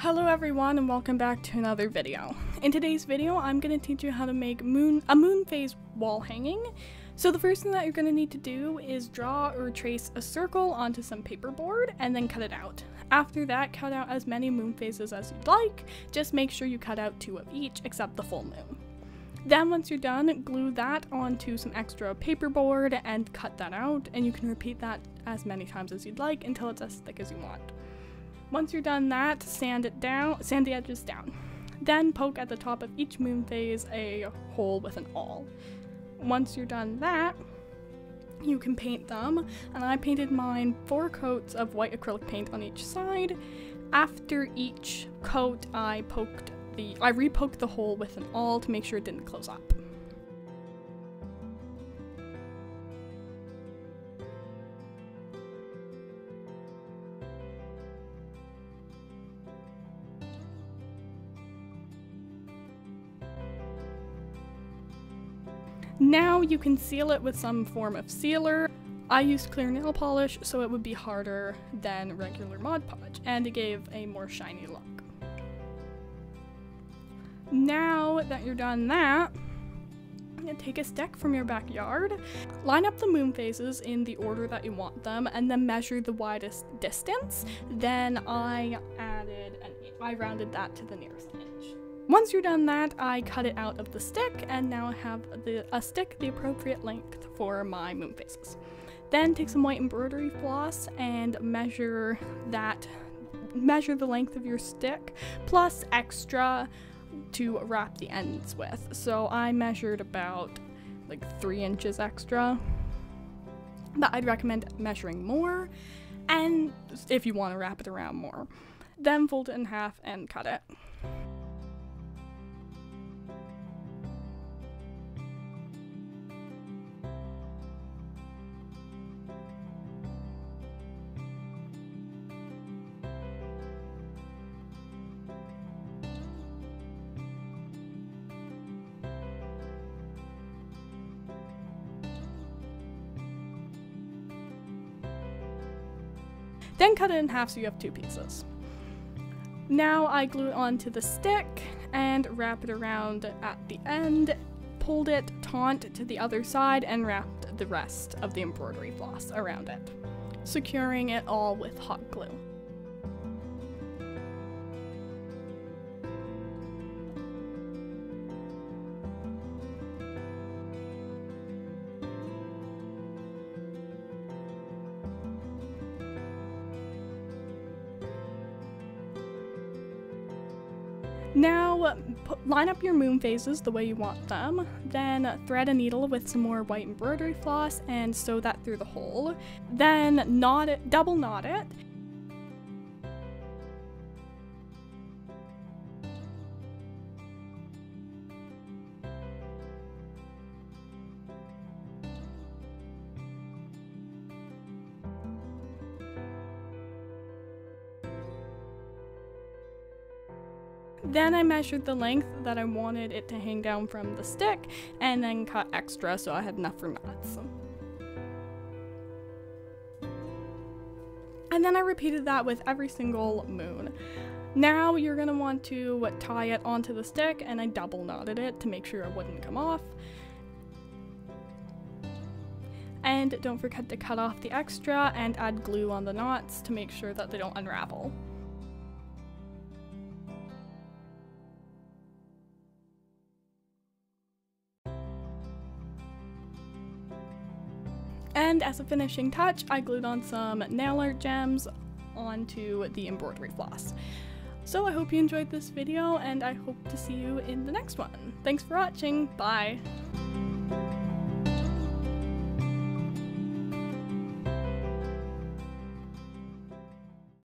Hello everyone and welcome back to another video. In today's video, I'm going to teach you how to make a moon phase wall hanging. So the first thing that you're going to need to do is draw or trace a circle onto some paperboard and then cut it out. After that, cut out as many moon phases as you'd like. Just make sure you cut out 2 of each except the full moon. Then once you're done, glue that onto some extra paperboard and cut that out, and you can repeat that as many times as you'd like until it's as thick as you want. Once you're done that, sand the edges down. Then poke at the top of each moon phase a hole with an awl. Once you're done that, you can paint them, and I painted mine 4 coats of white acrylic paint on each side. After each coat, I repoked the hole with an awl to make sure it didn't close up. Now you can seal it with some form of sealer. I used clear nail polish so it would be harder than regular Mod Podge, and it gave a more shiny look. Now that you're done that, take a stick from your backyard, line up the moon phases in the order that you want them, and then measure the widest distance. Then I rounded that to the nearest inch. Once you're done that, I cut it out of the stick, and now I have a stick the appropriate length for my moon phases. Then take some white embroidery floss and measure the length of your stick, plus extra to wrap the ends with. So I measured about like 3 inches extra, but I'd recommend measuring more, and if you want to wrap it around more. Then fold it in half and cut it. Then cut it in half so you have 2 pieces. Now I glue it onto the stick and wrap it around at the end, pulled it taut to the other side, and wrapped the rest of the embroidery floss around it, securing it all with hot glue. Now, line up your moon phases the way you want them, then thread a needle with some more white embroidery floss and sew that through the hole. Then double knot it. Then I measured the length that I wanted it to hang down from the stick, and then cut extra so I had enough for knots. And then I repeated that with every single moon. Now you're going to want to tie it onto the stick, and I double knotted it to make sure it wouldn't come off. And don't forget to cut off the extra and add glue on the knots to make sure that they don't unravel. And as a finishing touch, I glued on some nail art gems onto the embroidery floss. So I hope you enjoyed this video, and I hope to see you in the next one. Thanks for watching, bye!